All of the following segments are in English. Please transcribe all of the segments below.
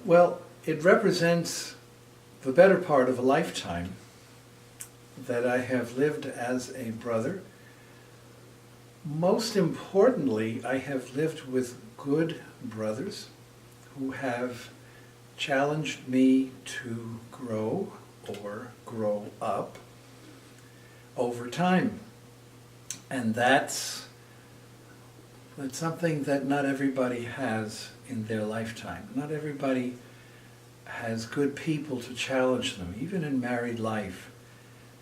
Well, it represents the better part of a lifetime that I have lived as a brother. Most importantly, I have lived with good brothers who have challenged me to grow or grow up over time. And that's something that not everybody has in their lifetime. Not everybody has good people to challenge them, even in married life.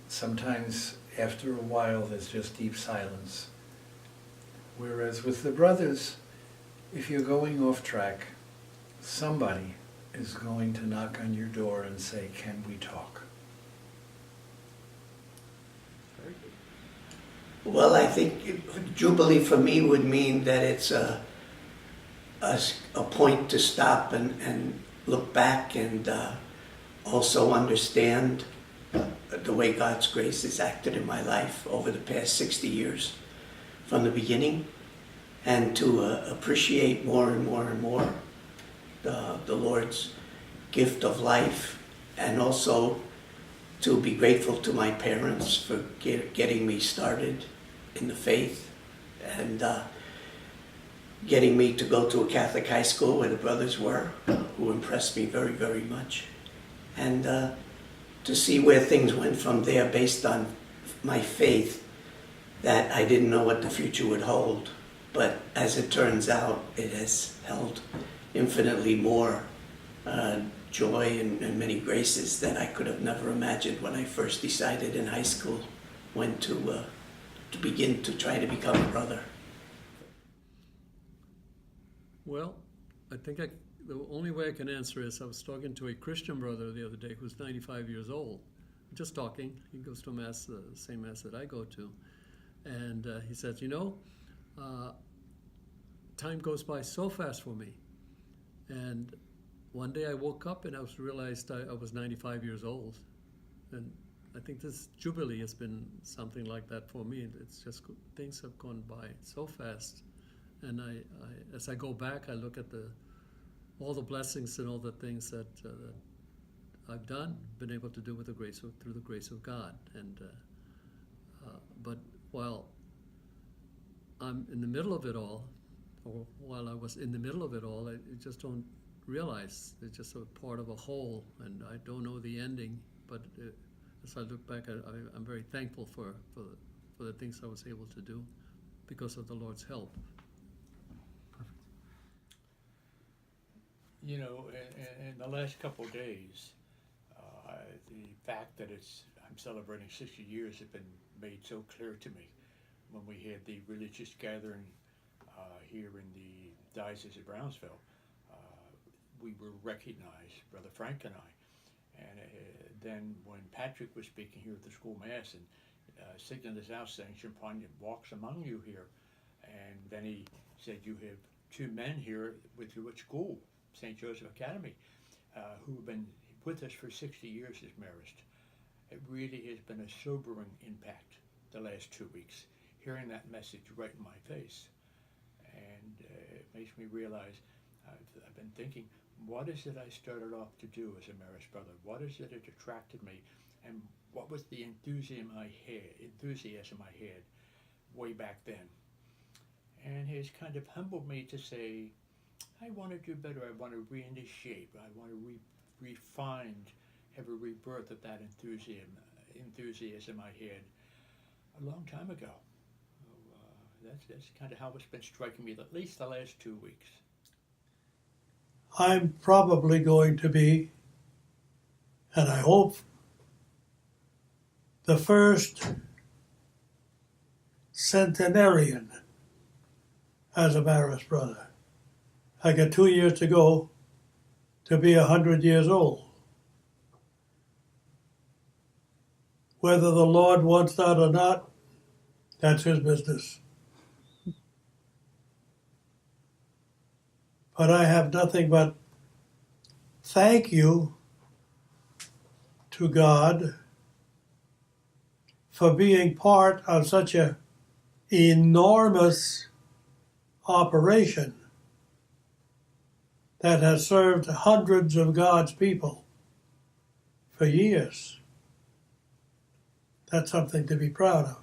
Sometimes after a while there's just deep silence. Whereas with the brothers, if you're going off track, somebody is going to knock on your door and say, "Can we talk?" Well, I think Jubilee for me would mean that it's a point to stop and look back and also understand the way God's grace has acted in my life over the past 60 years from the beginning, and to appreciate more and more and more the Lord's gift of life, and also to be grateful to my parents for getting me started in the faith, and getting me to go to a Catholic high school where the brothers were, who impressed me very, very much. And to see where things went from there based on my faith, that I didn't know what the future would hold. But as it turns out, it has held infinitely more joy and many graces that I could have never imagined when I first decided in high school when to begin to try to become a brother. Well, I think the only way I can answer is I was talking to a Christian brother the other day who's 95 years old. Just talking. He goes to mass, the same mass that I go to. And he said, time goes by so fast for me. And one day I woke up and I realized I was 95 years old. And I think this Jubilee has been something like that for me. It's just, things have gone by so fast. And I as I go back, I look at all the blessings and all the things that I've done, been able to do with through the grace of God. And but while I'm in the middle of it all, or while I was in the middle of it all, I just don't realize it's just a part of a whole, and I don't know the ending. But as I look back, I'm very thankful for the things I was able to do because of the Lord's help. You know, in the last couple of days, the fact that I'm celebrating 60 years has been made so clear to me. When we had the religious gathering here in the Diocese of Brownsville, we were recognized, Brother Frank and I. And then when Patrick was speaking here at the school mass and signaled us out saying, "Champagne walks among you here." And then he said, "You have two men here with you at school, St. Joseph Academy, who've been with us for 60 years as Marist." It really has been a sobering impact the last 2 weeks, hearing that message right in my face. And it makes me realize, I've been thinking, what is it I started off to do as a Marist brother? What is it that attracted me? And what was the enthusiasm I had way back then? And it's kind of humbled me to say, I want to do better. I want to reinitiate. I want to refine, have a rebirth of that enthusiasm I had a long time ago. That's kind of how it's been striking me, at least the last 2 weeks. I'm probably going to be, and I hope, the first centenarian as a Marist brother. I got 2 years to go to be 100 years old. Whether the Lord wants that or not, that's his business. But I have nothing but thank you to God for being part of such an enormous operation that has served hundreds of God's people for years. That's something to be proud of.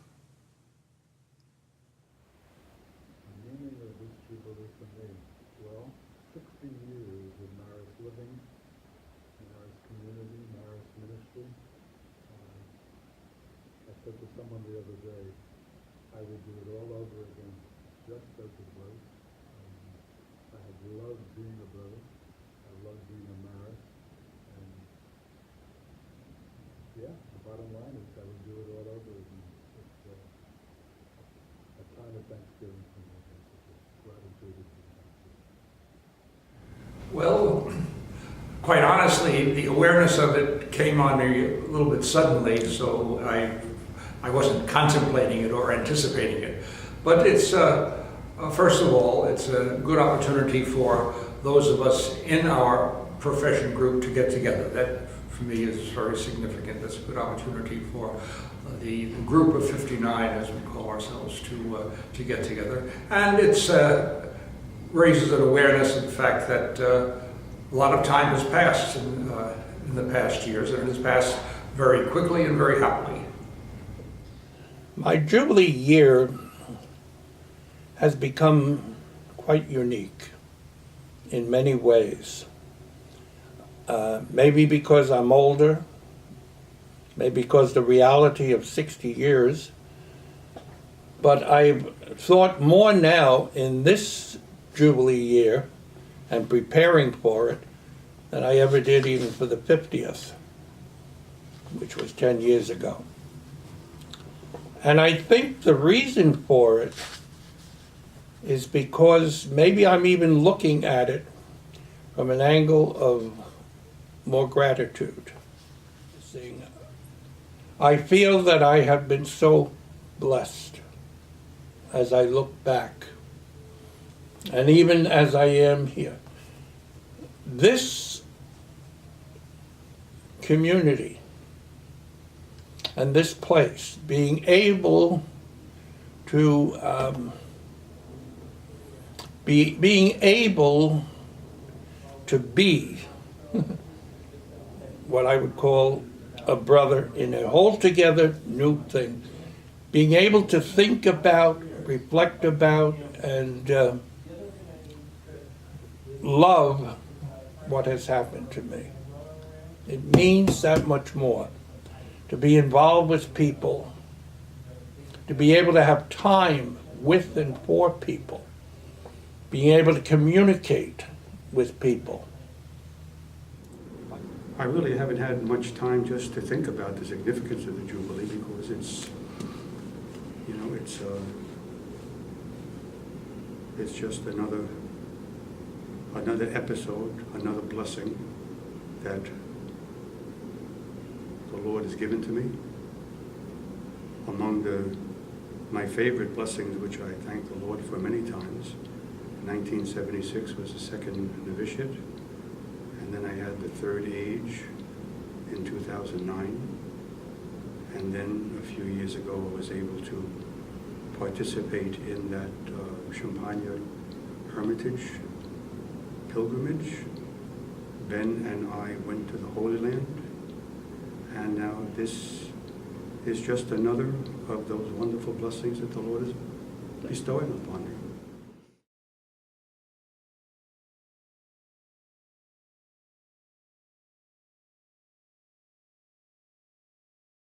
The meaning of this Jubilee for me, well, 60 years of Marist living, Marist community, Marist ministry. I said to someone the other day, I would do it all over again, just as it was. I have loved being a brother. I love being a Marist. And yeah, the bottom line is I would do it all over again. It's a time of thanksgiving for me, basically. Gratitude is thanksgiving. Well, quite honestly, the awareness of it came on me a little bit suddenly, so I wasn't contemplating it or anticipating it. But it's, first of all, it's a good opportunity for those of us in our profession group to get together. That, for me, is very significant. That's a good opportunity for the group of 59, as we call ourselves, to get together. And it's raises an awareness of the fact that a lot of time has passed in the past years, and it has passed very quickly and very happily. My Jubilee year has become quite unique in many ways. Maybe because I'm older, maybe because the reality of 60 years, but I've thought more now in this Jubilee year and preparing for it than I ever did even for the 50th, which was 10 years ago. And I think the reason for it is because maybe I'm even looking at it from an angle of more gratitude. I feel that I have been so blessed as I look back, and even as I am here. This community and this place, being able to be what I would call a brother in a altogether new thing, being able to think about, reflect about, and love what has happened to me. It means that much more to be involved with people, to be able to have time with and for people, being able to communicate with people. I really haven't had much time just to think about the significance of the Jubilee, because it's, you know, it's just another episode, another blessing that the Lord has given to me. Among my favorite blessings, which I thank the Lord for many times, 1976 was the second novitiate, and then I had the third age in 2009, and then a few years ago I was able to participate in that Champagne Hermitage pilgrimage. Ben and I went to the Holy Land, and now this is just another of those wonderful blessings that the Lord is bestowing upon me.